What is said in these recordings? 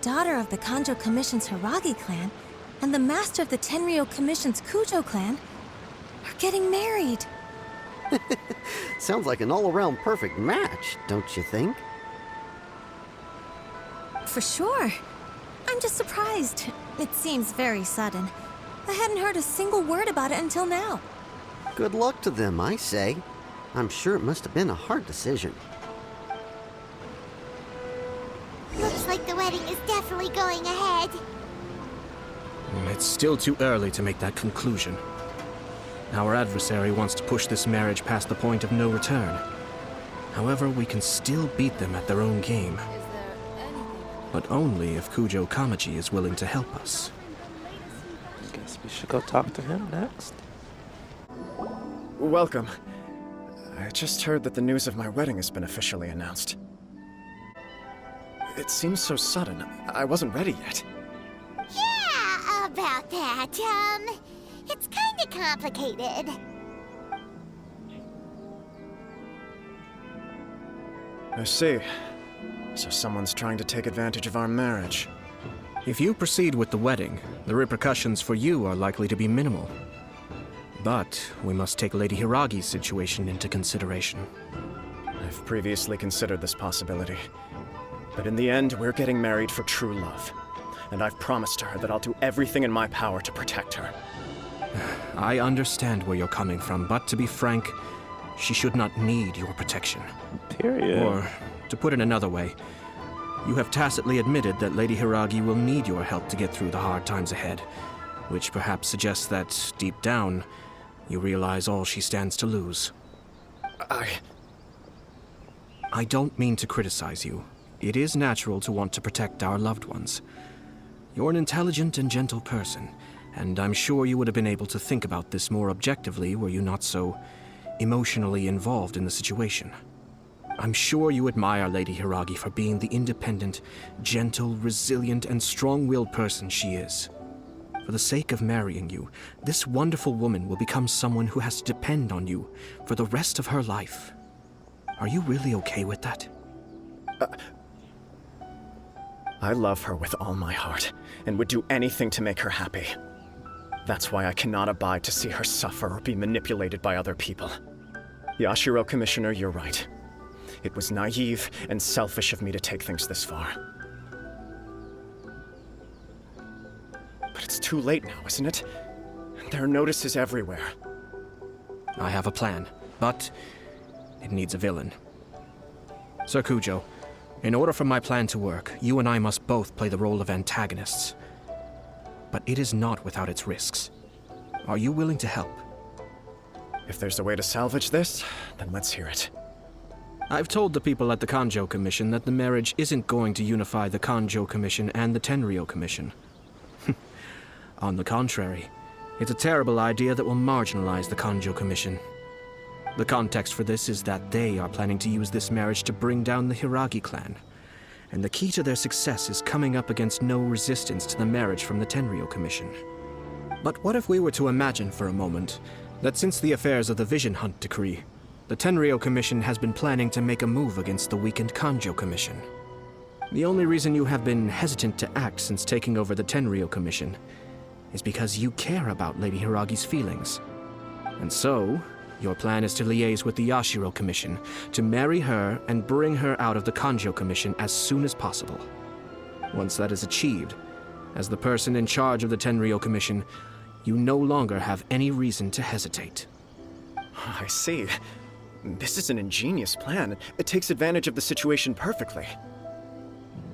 daughter of the Kanjo Commission's Hiragi clan and the master of the Tenryou Commission's Kujo clan are getting married. Sounds like an all-around perfect match, don't you think? For sure. I'm just surprised. It seems very sudden. I hadn't heard a single word about it until now. Good luck to them, I say. I'm sure it must have been a hard decision. Looks like the wedding is definitely going ahead. It's still too early to make that conclusion. Our adversary wants to push this marriage past the point of no return. However, we can still beat them at their own game. But only if Kujo Kamaji is willing to help us. I guess we should go talk to him next. Welcome. I just heard that the news of my wedding has been officially announced. It seems so sudden. I wasn't ready yet. Yeah, about that. It's kinda complicated. I see. So someone's trying to take advantage of our marriage. If you proceed with the wedding, the repercussions for you are likely to be minimal. But we must take Lady Hiragi's situation into consideration. I've previously considered this possibility. But in the end, we're getting married for true love. And I've promised her that I'll do everything in my power to protect her. I understand where you're coming from, but to be frank, she should not need your protection. Period. Or, to put it another way, you have tacitly admitted that Lady Hiragi will need your help to get through the hard times ahead, which perhaps suggests that, deep down, you realize all she stands to lose. I don't mean to criticize you. It is natural to want to protect our loved ones. You're an intelligent and gentle person, and I'm sure you would have been able to think about this more objectively were you not so emotionally involved in the situation. I'm sure you admire Lady Hiragi for being the independent, gentle, resilient, and strong-willed person she is. For the sake of marrying you, this wonderful woman will become someone who has to depend on you for the rest of her life. Are you really okay with that? I love her with all my heart, and would do anything to make her happy. That's why I cannot abide to see her suffer or be manipulated by other people. Yashiro Commissioner, you're right. It was naive and selfish of me to take things this far. But it's too late now, isn't it? There are notices everywhere. I have a plan, but it needs a villain. Sir Kujo, in order for my plan to work, you and I must both play the role of antagonists. But it is not without its risks. Are you willing to help? If there's a way to salvage this, then let's hear it. I've told the people at the Kanjo Commission that the marriage isn't going to unify the Kanjo Commission and the Tenryou Commission. On the contrary, it's a terrible idea that will marginalize the Kanjo Commission. The context for this is that they are planning to use this marriage to bring down the Hiragi clan, and the key to their success is coming up against no resistance to the marriage from the Tenryou Commission. But what if we were to imagine for a moment that since the affairs of the Vision Hunt Decree, the Tenryou Commission has been planning to make a move against the weakened Kanjo Commission? The only reason you have been hesitant to act since taking over the Tenryou Commission is because you care about Lady Hiragi's feelings. And so, your plan is to liaise with the Yashiro Commission to marry her and bring her out of the Kanjo Commission as soon as possible. Once that is achieved, as the person in charge of the Tenryou Commission, you no longer have any reason to hesitate. I see. This is an ingenious plan. It takes advantage of the situation perfectly.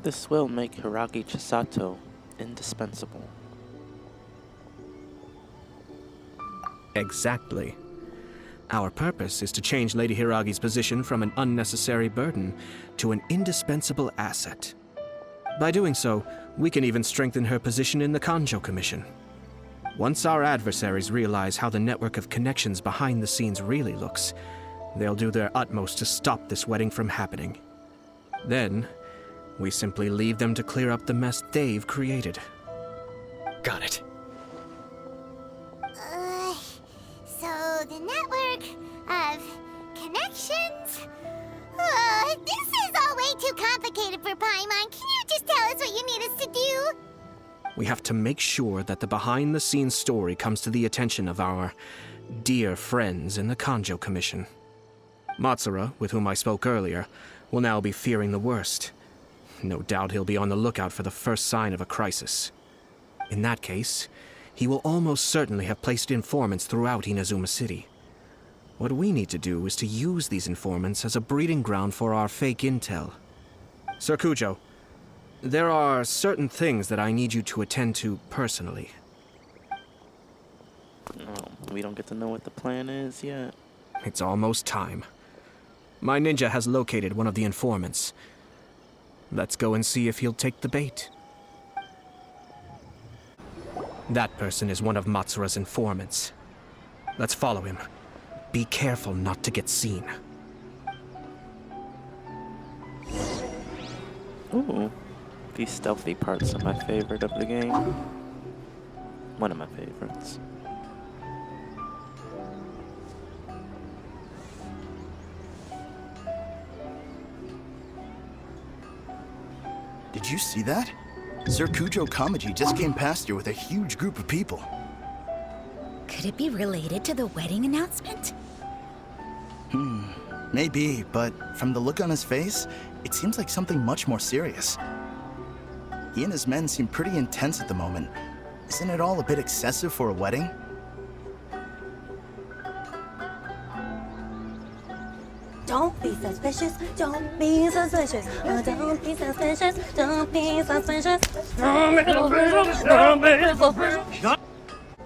This will make Hiragi Chisato indispensable. Exactly. Our purpose is to change Lady Hiragi's position from an unnecessary burden to an indispensable asset. By doing so, we can even strengthen her position in the Kanjo Commission. Once our adversaries realize how the network of connections behind the scenes really looks, they'll do their utmost to stop this wedding from happening. Then, we simply leave them to clear up the mess they've created. Got it. So the network of connections? This is all way too complicated for Paimon. Can you just tell us what you need us to We have to make sure that the behind-the-scenes story comes to the attention of our dear friends in the Kanjo Commission. Matsura, with whom I spoke earlier, will now be fearing the worst. No doubt he'll be on the lookout for the first sign of a crisis. In that case, he will almost certainly have placed informants throughout Inazuma City. What we need to do is to use these informants as a breeding ground for our fake intel. Sir Kujo, there are certain things that I need you to attend to personally. We don't get to know what the plan is yet. It's almost time. My ninja has located one of the informants. Let's go and see if he'll take the bait. That person is one of Matsura's informants. Let's follow him. Be careful not to get seen. Ooh, these stealthy parts are my favorite of the game. One of my favorites. Did you see that? Sir Kujo Kamaji just came past here with a huge group of people. Could it be related to the wedding announcement? Maybe, but from the look on his face, it seems like something much more serious. He and his men seem pretty intense at the moment. Isn't it all a bit excessive for a wedding? Don't be suspicious. Don't be suspicious. Oh, don't be suspicious. Don't be suspicious.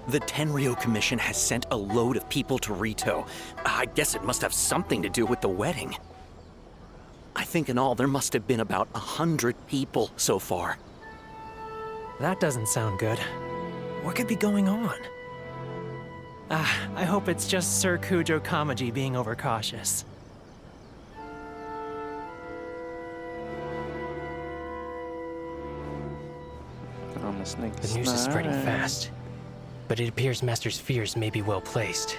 The Tenryo Commission has sent a load of people to Rito. I guess it must have something to do with the wedding. I think in all there must have been about 100 people so far. That doesn't sound good. What could be going on? I hope it's just Sir Kujo Kamaji being overcautious. The The news is spreading fast, but it appears Master's fears may be well placed.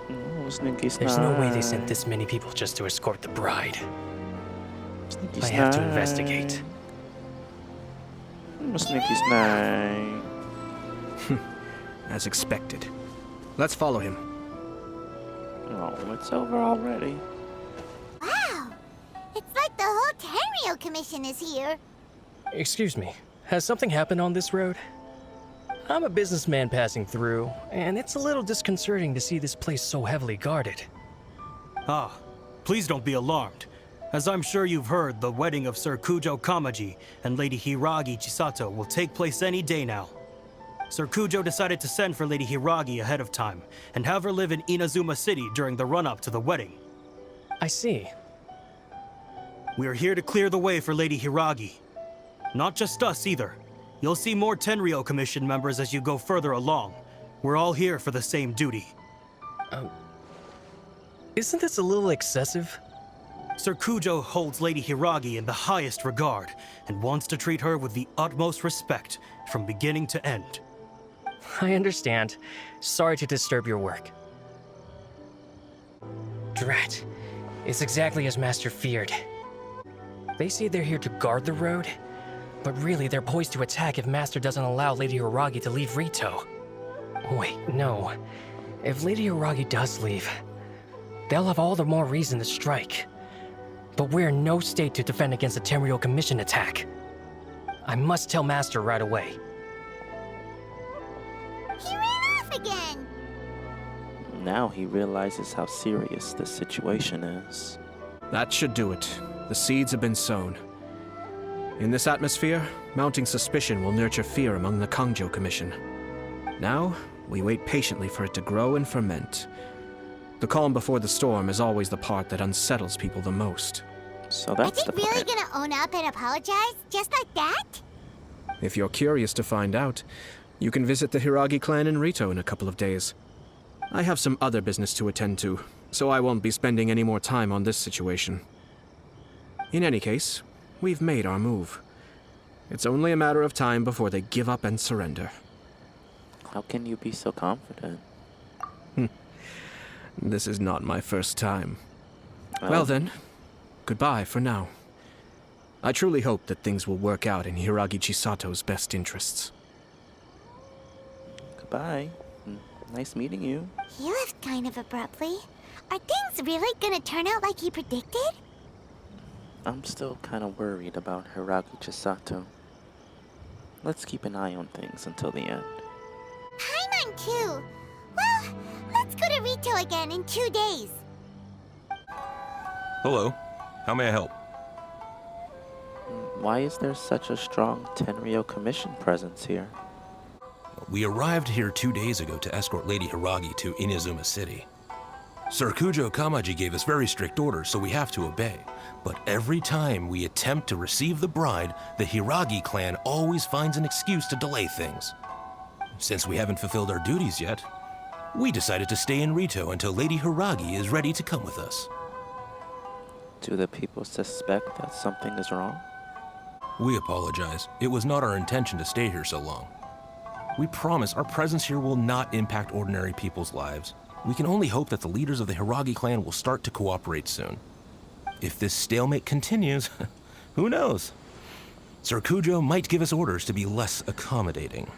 There's no way they sent this many people just to escort the bride. I have to investigate. Sneaky Snake. As expected. Let's follow him. Oh, it's over already. Wow! It's like the whole Tenryo Commission is here. Excuse me, has something happened on this road? I'm a businessman passing through, and it's a little disconcerting to see this place so heavily guarded. Ah, please don't be alarmed. As I'm sure you've heard, the wedding of Sir Kujo Kamaji and Lady Hiragi Chisato will take place any day now. Sir Kujo decided to send for Lady Hiragi ahead of time and have her live in Inazuma City during the run-up to the wedding. I see. We are here to clear the way for Lady Hiragi. Not just us either. You'll see more Tenryo Commission members as you go further along. We're all here for the same duty. Isn't this a little excessive? Sir Kujo holds Lady Hiragi in the highest regard and wants to treat her with the utmost respect from beginning to end. I understand. Sorry to disturb your work. Drat. It's exactly as Master feared. They say they're here to guard the road, but really they're poised to attack if Master doesn't allow Lady Hiragi to leave Rito. Wait, no. If Lady Hiragi does leave, they'll have all the more reason to strike. But we're in no state to defend against a Tenryo Commission attack. I must tell Master right away. He ran off again! Now he realizes how serious this situation is. That should do it. The seeds have been sown. In this atmosphere, mounting suspicion will nurture fear among the Kanjo Commission. Now, we wait patiently for it to grow and ferment. The calm before the storm is always the part that unsettles people the most. So that's the Are they really plan. gonna own up and apologize? Just like that? If you're curious to find out, you can visit the Hiragi clan in Rito in a couple of days. I have some other business to attend to, so I won't be spending any more time on this situation. In any case, we've made our move. It's only a matter of time before they give up and surrender. How can you be so confident? This is not my first time. Well then, goodbye for now. I truly hope that things will work out in Hiragi Chisato's best interests. Goodbye. Nice meeting you. He left kind of abruptly. Are things really gonna turn out like he predicted? I'm still kind of worried about Hiragi Chisato. Let's keep an eye on things until the end. Paimon too. Well, let's go to Rito again in 2 days. Hello. How may I help? Why is there such a strong Tenryo Commission presence here? We arrived here 2 days ago to escort Lady Hiragi to Inazuma City. Sir Kujo Kamaji gave us very strict orders, so we have to obey. But every time we attempt to receive the bride, the Hiragi clan always finds an excuse to delay things. Since we haven't fulfilled our duties yet, we decided to stay in Rito until Lady Hiragi is ready to come with us. Do the people suspect that something is wrong? We apologize. It was not our intention to stay here so long. We promise our presence here will not impact ordinary people's lives. We can only hope that the leaders of the Hiragi clan will start to cooperate soon. If this stalemate continues, who knows? Sir Kujo might give us orders to be less accommodating.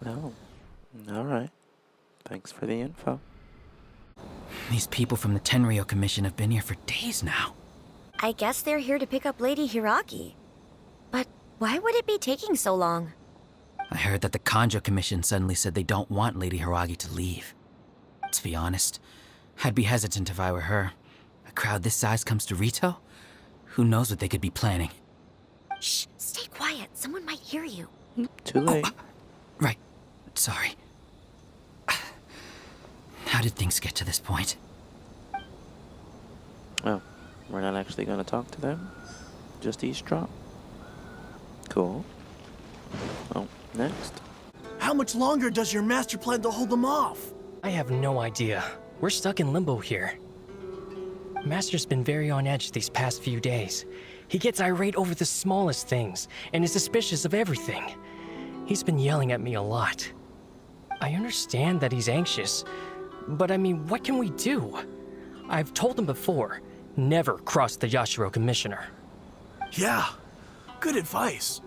Oh, alright. Thanks for the info. These people from the Tenryo Commission have been here for days now. I guess they're here to pick up Lady Hiragi. But why would it be taking so long? I heard that the Kanjo Commission suddenly said they don't want Lady Hiragi to leave. To be honest, I'd be hesitant if I were her. A crowd this size comes to Rito? Who knows what they could be planning? Shh, stay quiet. Someone might hear you. Too late. Right. Sorry. How did things get to this point? Oh, we're not actually going to talk to them? Just eavesdrop? Cool. Oh, next. How much longer does your master plan to hold them off? I have no idea. We're stuck in limbo here. Master's been very on edge these past few days. He gets irate over the smallest things and is suspicious of everything. He's been yelling at me a lot. I understand that he's anxious, but I mean, what can we do? I've told him before, never cross the Yashiro Commissioner. Yeah, good advice.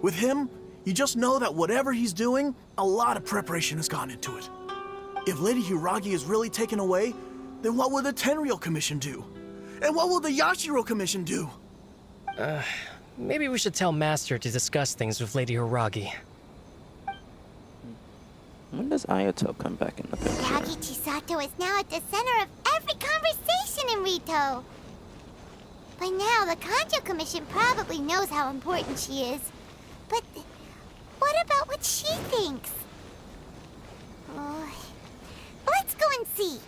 With him, you just know that whatever he's doing, a lot of preparation has gone into it. If Lady Hiragi is really taken away, then what will the Tenryo Commission do? And what will the Yashiro Commission do? Maybe we should tell Master to discuss things with Lady Hiragi. When does Ayato come back in the picture? Hiragi Chisato is now at the center of every conversation in Rito. By now, the Kanjo Commission probably knows how important she is. But what about what she thinks? Let's go and see.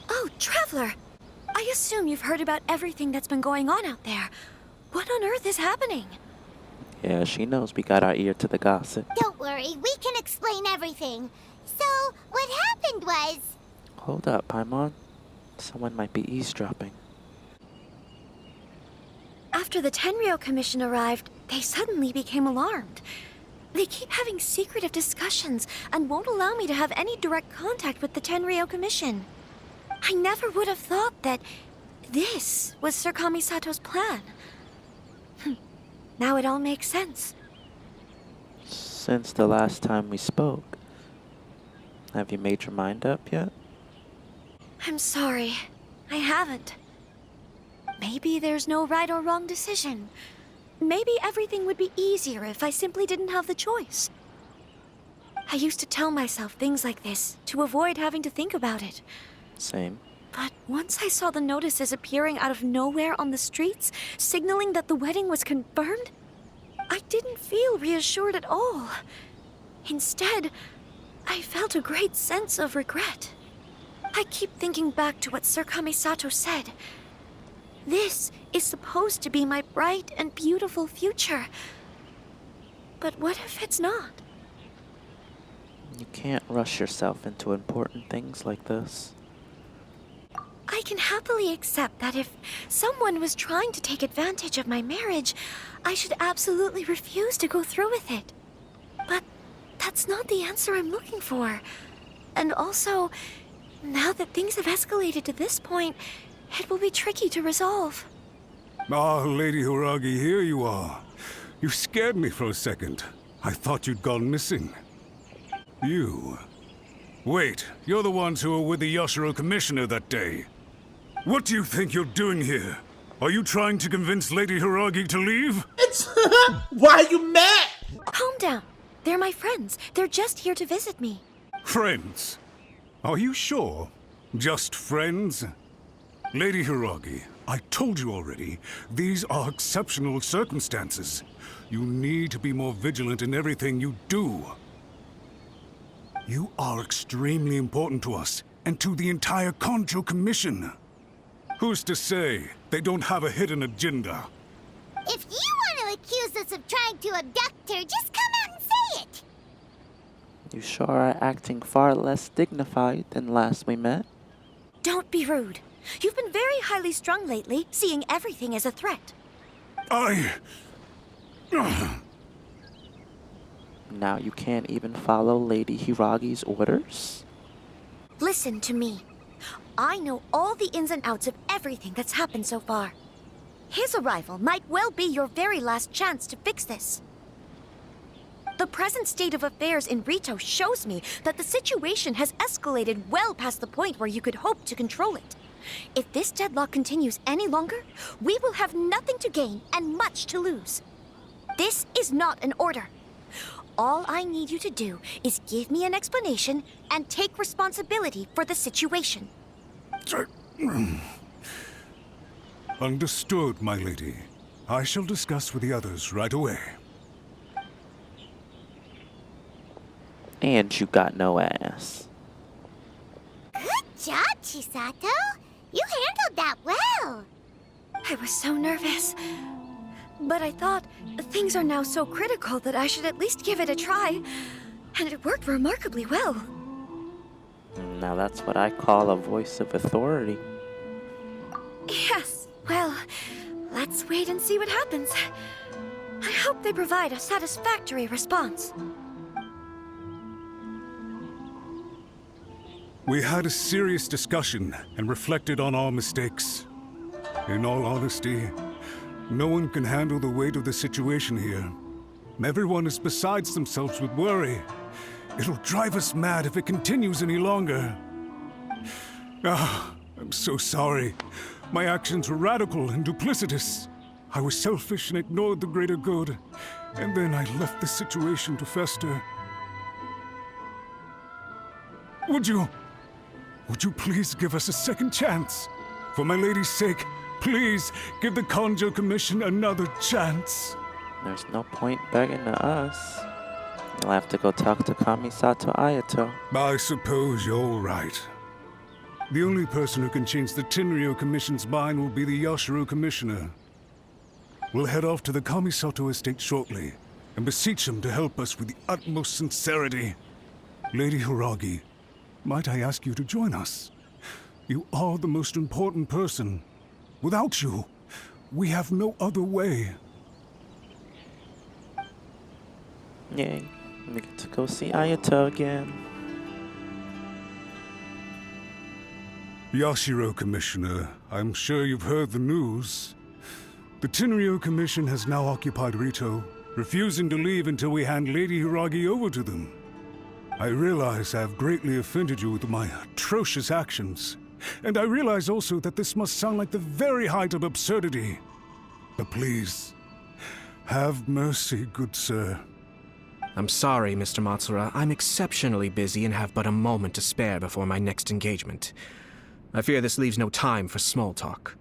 Oh, Traveler! I assume you've heard about everything that's been going on out there. What on earth is happening? Yeah, she knows we got our ear to the gossip. Don't worry, we can explain everything. So, what happened was... Hold up, Paimon. Someone might be eavesdropping. After the Tenryo Commission arrived, they suddenly became alarmed. They keep having secretive discussions and won't allow me to have any direct contact with the Tenryo Commission. I never would have thought that this was Sir Kamisato's plan. Now it all makes sense. Since the last time we spoke, have you made your mind up yet? I'm sorry, I haven't. Maybe there's no right or wrong decision. Maybe everything would be easier if I simply didn't have the choice. I used to tell myself things like this to avoid having to think about it. Same. But once I saw the notices appearing out of nowhere on the streets, signaling that the wedding was confirmed, I didn't feel reassured at all. Instead, I felt a great sense of regret. I keep thinking back to what Sir Kamisato said. This is supposed to be my bright and beautiful future. But what if it's not? You can't rush yourself into important things like this. I can happily accept that if someone was trying to take advantage of my marriage, I should absolutely refuse to go through with it. But that's not the answer I'm looking for. And also, now that things have escalated to this point, it will be tricky to resolve. Ah, Lady Hiragi, here you are. You scared me for a second. I thought you'd gone missing. You... Wait, you're the ones who were with the Yashiro Commissioner that day. What do you think you're doing here? Are you trying to convince Lady Hiragi to leave? It's... Why are you mad? Calm down. They're my friends. They're just here to visit me. Friends? Are you sure? Just friends? Lady Hiragi, I told you already, these are exceptional circumstances. You need to be more vigilant in everything you do. You are extremely important to us, and to the entire Kanjo Commission. Who's to say they don't have a hidden agenda? If you want to accuse us of trying to abduct her, just come out and say it! You sure are acting far less dignified than last we met. Don't be rude. You've been very highly strung lately, seeing everything as a threat. Now you can't even follow Lady Hiragi's orders? Listen to me. I know all the ins and outs of everything that's happened so far. His arrival might well be your very last chance to fix this. The present state of affairs in Rito shows me that the situation has escalated well past the point where you could hope to control it. If this deadlock continues any longer, we will have nothing to gain and much to lose. This is not an order. All I need you to do is give me an explanation and take responsibility for the situation. Understood, my lady. I shall discuss with the others right away. And you got no ass. Good job, Chisato. You handled that well. I was so nervous. But I thought things are now so critical that I should at least give it a try. And it worked remarkably well. Now that's what I call a voice of authority. Yes, well, let's wait and see what happens. I hope they provide a satisfactory response. We had a serious discussion and reflected on our mistakes. In all honesty, no one can handle the weight of the situation here. Everyone is besides themselves with worry. It'll drive us mad if it continues any longer. I'm so sorry. My actions were radical and duplicitous. I was selfish and ignored the greater good. And then I left the situation to fester. Would you please give us a second chance? For my lady's sake, please give the Kanjo Commission another chance. There's no point begging to us. You'll have to go talk to Kamisato Ayato. I suppose you're right. The only person who can change the Tenryo Commission's mind will be the Yashiro Commissioner. We'll head off to the Kamisato estate shortly and beseech him to help us with the utmost sincerity. Lady Hiragi, might I ask you to join us? You are the most important person. Without you, we have no other way. Yay, we get to go see Ayato again. Yashiro Commissioner, I'm sure you've heard the news. The Tenryo Commission has now occupied Rito, refusing to leave until we hand Lady Hiragi over to them. I realize I have greatly offended you with my atrocious actions, and I realize also that this must sound like the very height of absurdity. But please, have mercy, good sir. I'm sorry, Mr. Matsura. I'm exceptionally busy and have but a moment to spare before my next engagement. I fear this leaves no time for small talk.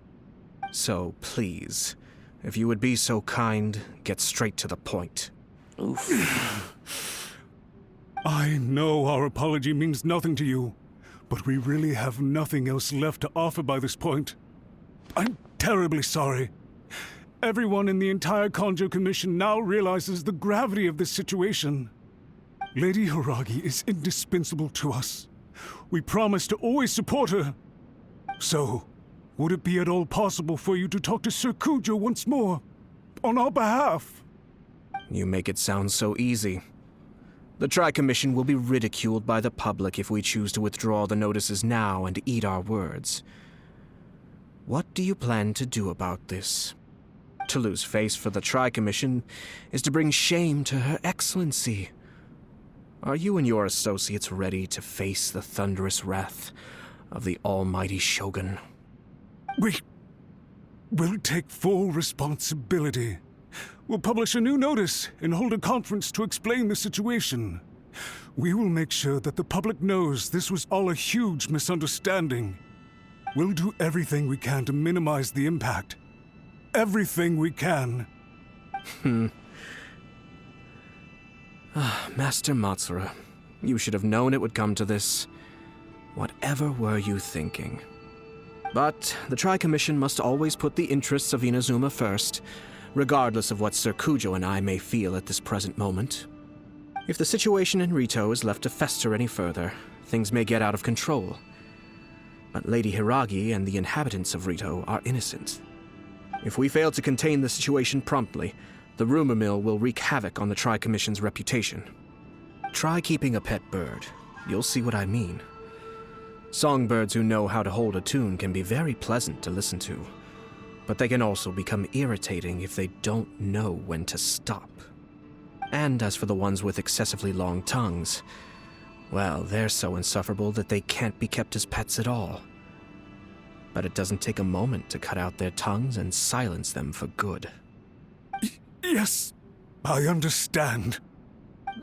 So, please, if you would be so kind, get straight to the point. Oof. I know our apology means nothing to you, but we really have nothing else left to offer by this point. I'm terribly sorry. Everyone in the entire Kanjo Commission now realizes the gravity of this situation. Lady Hiragi is indispensable to us. We promise to always support her. So, would it be at all possible for you to talk to Sir Kujo once more, on our behalf? You make it sound so easy. The Tri-Commission will be ridiculed by the public if we choose to withdraw the notices now and eat our words. What do you plan to do about this? To lose face for the Tri-Commission is to bring shame to Her Excellency. Are you and your associates ready to face the thunderous wrath of the almighty Shogun? We will take full responsibility. We'll publish a new notice and hold a conference to explain the situation. We will make sure that the public knows this was all a huge misunderstanding. We'll do everything we can to minimize the impact. Everything we can. Master Matsura, you should have known it would come to this. Whatever were you thinking? But the Tri-Commission must always put the interests of Inazuma first, regardless of what Sir Kujo and I may feel at this present moment. If the situation in Rito is left to fester any further, things may get out of control. But Lady Hiragi and the inhabitants of Rito are innocent. If we fail to contain the situation promptly, the rumor mill will wreak havoc on the Tri-Commission's reputation. Try keeping a pet bird. You'll see what I mean. Songbirds who know how to hold a tune can be very pleasant to listen to, but they can also become irritating if they don't know when to stop. And as for the ones with excessively long tongues, well, they're so insufferable that they can't be kept as pets at all. But it doesn't take a moment to cut out their tongues and silence them for good. Yes, I understand.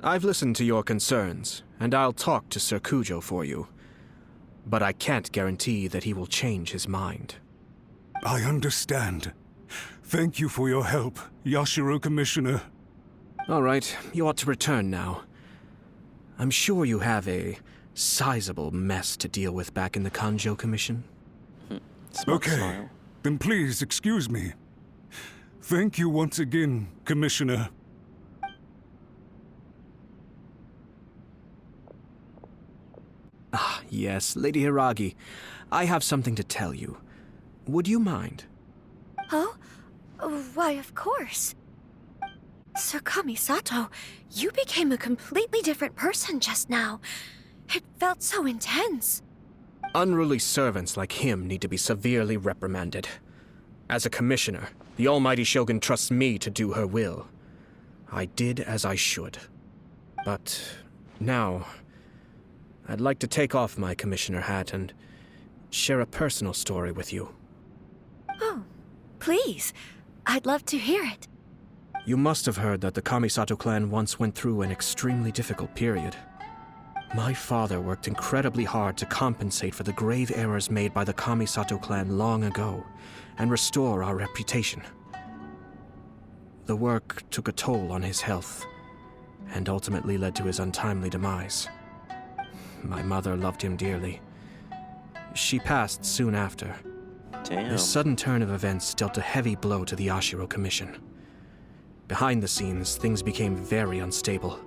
I've listened to your concerns, and I'll talk to Sir Kujo for you. But I can't guarantee that he will change his mind. I understand. Thank you for your help, Yashiro Commissioner. All right, you ought to return now. I'm sure you have a sizable mess to deal with back in the Kanjo Commission. Okay, then please excuse me. Thank you once again, Commissioner. Ah, yes, Lady Hiragi. I have something to tell you. Would you mind? Oh? Why, of course. Sir Kamisato, you became a completely different person just now. It felt so intense. Unruly servants like him need to be severely reprimanded. As a commissioner, the almighty Shogun trusts me to do her will. I did as I should. But now, I'd like to take off my commissioner hat and share a personal story with you. Oh, please. I'd love to hear it. You must have heard that the Kamisato clan once went through an extremely difficult period. My father worked incredibly hard to compensate for the grave errors made by the Kamisato clan long ago and restore our reputation. The work took a toll on his health and ultimately led to his untimely demise. My mother loved him dearly. She passed soon after. Damn. This sudden turn of events dealt a heavy blow to the Yashiro Commission. Behind the scenes, things became very unstable.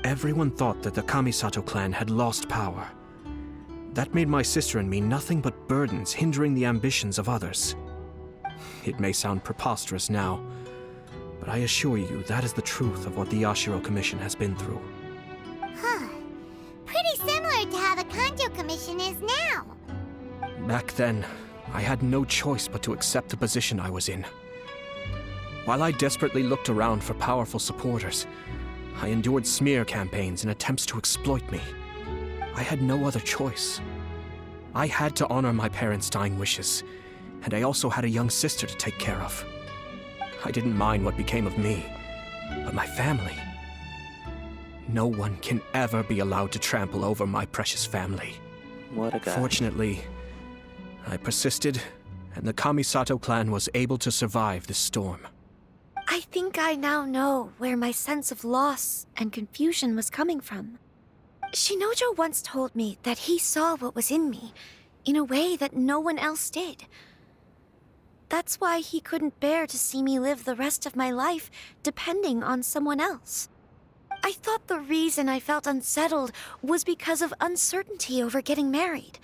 Everyone thought that the Kamisato clan had lost power. That made my sister and me nothing but burdens hindering the ambitions of others. It may sound preposterous now, but I assure you that is the truth of what the Yashiro Commission has been through. Huh. Pretty similar to how the Kanjo Commission is now. Back then, I had no choice but to accept the position I was in. While I desperately looked around for powerful supporters, I endured smear campaigns and attempts to exploit me. I had no other choice. I had to honor my parents' dying wishes, and I also had a young sister to take care of. I didn't mind what became of me, but my family. No one can ever be allowed to trample over my precious family. What a guy. Fortunately, I persisted, and the Kamisato clan was able to survive this storm. I think I now know where my sense of loss and confusion was coming from. Shinojo once told me that he saw what was in me, in a way that no one else did. That's why he couldn't bear to see me live the rest of my life depending on someone else. I thought the reason I felt unsettled was because of uncertainty over getting married.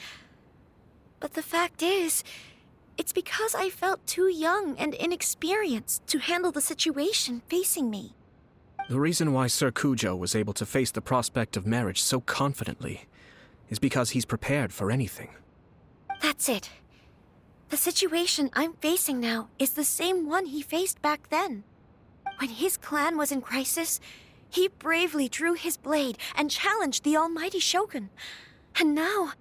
But the fact is, it's because I felt too young and inexperienced to handle the situation facing me. The reason why Sir Kujo was able to face the prospect of marriage so confidently is because he's prepared for anything. That's it. The situation I'm facing now is the same one he faced back then. When his clan was in crisis, he bravely drew his blade and challenged the almighty Shogun. And now,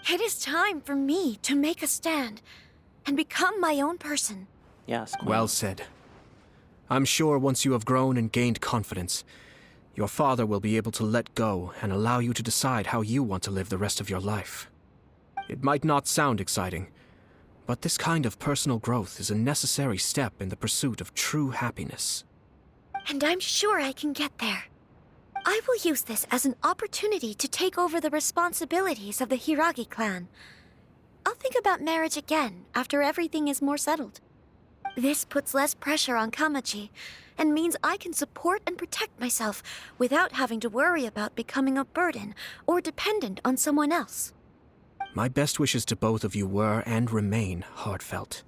it is time for me to make a stand and become my own person. Yes, Queen. Well said. I'm sure once you have grown and gained confidence, your father will be able to let go and allow you to decide how you want to live the rest of your life. It might not sound exciting, but this kind of personal growth is a necessary step in the pursuit of true happiness. And I'm sure I can get there. I will use this as an opportunity to take over the responsibilities of the Hiragi clan. I'll think about marriage again after everything is more settled. This puts less pressure on Kamaji, and means I can support and protect myself without having to worry about becoming a burden or dependent on someone else. My best wishes to both of you were and remain heartfelt.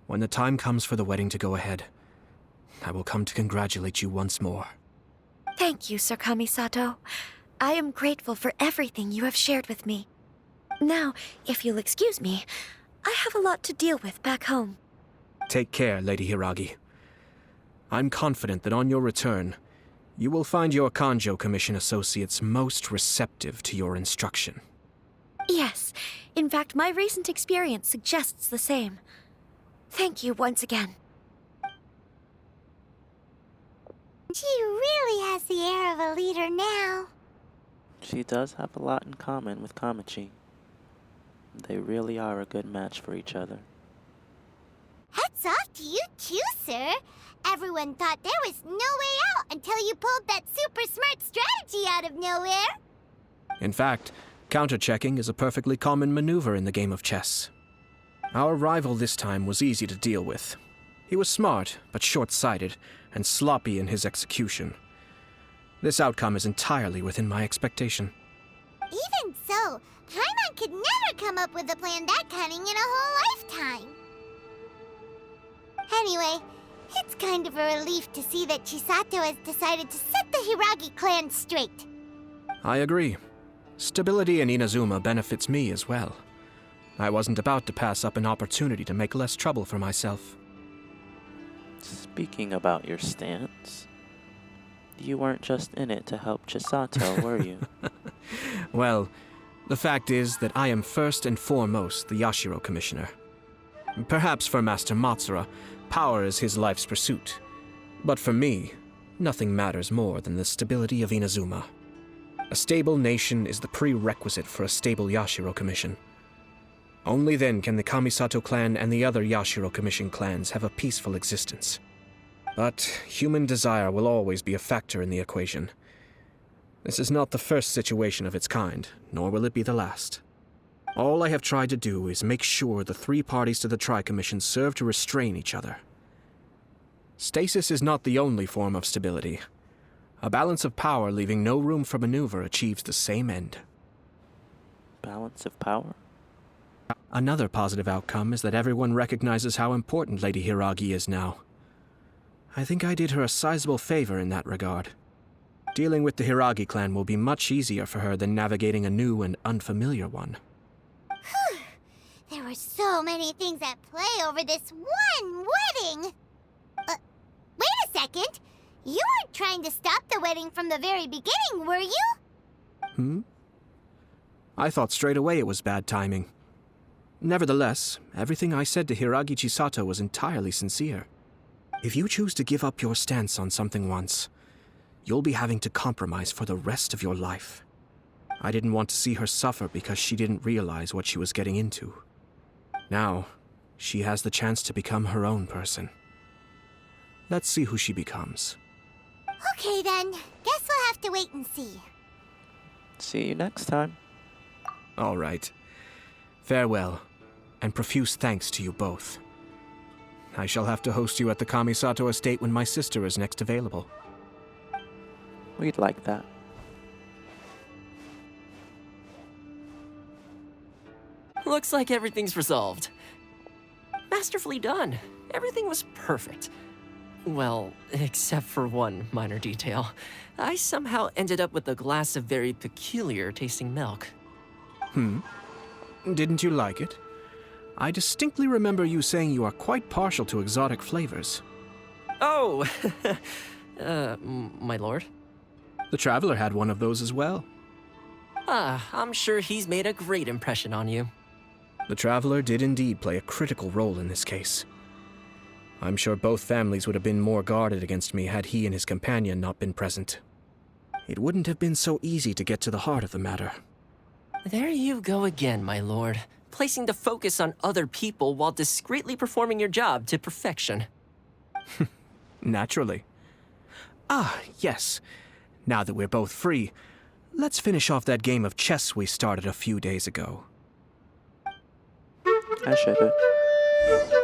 When the time comes for the wedding to go ahead, I will come to congratulate you once more. Thank you, Sir Kamisato. I am grateful for everything you have shared with me. Now, if you'll excuse me, I have a lot to deal with back home. Take care, Lady Hiragi. I'm confident that on your return, you will find your Kanjo Commission associates most receptive to your instruction. Yes, in fact, my recent experience suggests the same. Thank you once again. She really has the air of a leader now. She does have a lot in common with Kamachi. They really are a good match for each other. Hats off to you too, sir. Everyone thought there was no way out until you pulled that super smart strategy out of nowhere. In fact, counter-checking is a perfectly common maneuver in the game of chess. Our rival this time was easy to deal with. He was smart, but short-sighted, and sloppy in his execution. This outcome is entirely within my expectation. Even so, Paimon could never come up with a plan that cunning in a whole lifetime. Anyway, it's kind of a relief to see that Chisato has decided to set the Hiragi clan straight. I agree. Stability in Inazuma benefits me as well. I wasn't about to pass up an opportunity to make less trouble for myself. Speaking about your stance, you weren't just in it to help Chisato, were you? Well, the fact is that I am first and foremost the Yashiro Commissioner. Perhaps for Master Matsura, power is his life's pursuit. But for me, nothing matters more than the stability of Inazuma. A stable nation is the prerequisite for a stable Yashiro Commission. Only then can the Kamisato clan and the other Yashiro Commission clans have a peaceful existence. But human desire will always be a factor in the equation. This is not the first situation of its kind, nor will it be the last. All I have tried to do is make sure the three parties to the Tri-Commission serve to restrain each other. Stasis is not the only form of stability. A balance of power leaving no room for maneuver achieves the same end. Balance of power? Another positive outcome is that everyone recognizes how important Lady Hiragi is now. I think I did her a sizable favor in that regard. Dealing with the Hiragi clan will be much easier for her than navigating a new and unfamiliar one. Whew. There were so many things at play over this one wedding. Wait a second. You weren't trying to stop the wedding from the very beginning, were you? I thought straight away it was bad timing. Nevertheless, everything I said to Hiragi Chisato was entirely sincere. If you choose to give up your stance on something once, you'll be having to compromise for the rest of your life. I didn't want to see her suffer because she didn't realize what she was getting into. Now, she has the chance to become her own person. Let's see who she becomes. Okay then, guess we'll have to wait and see. See you next time. All right. Farewell, and profuse thanks to you both. I shall have to host you at the Kamisato estate when my sister is next available. We'd like that. Looks like everything's resolved. Masterfully done. Everything was perfect. Well, except for one minor detail. I somehow ended up with a glass of very peculiar tasting milk. Didn't you like it? I distinctly remember you saying you are quite partial to exotic flavors. Oh, my lord. The Traveler had one of those as well. I'm sure he's made a great impression on you. The Traveler did indeed play a critical role in this case. I'm sure both families would have been more guarded against me had he and his companion not been present. It wouldn't have been so easy to get to the heart of the matter. There you go again, my lord. Placing the focus on other people while discreetly performing your job to perfection. Naturally. Yes. Now that we're both free, let's finish off that game of chess we started a few days ago. I ship it.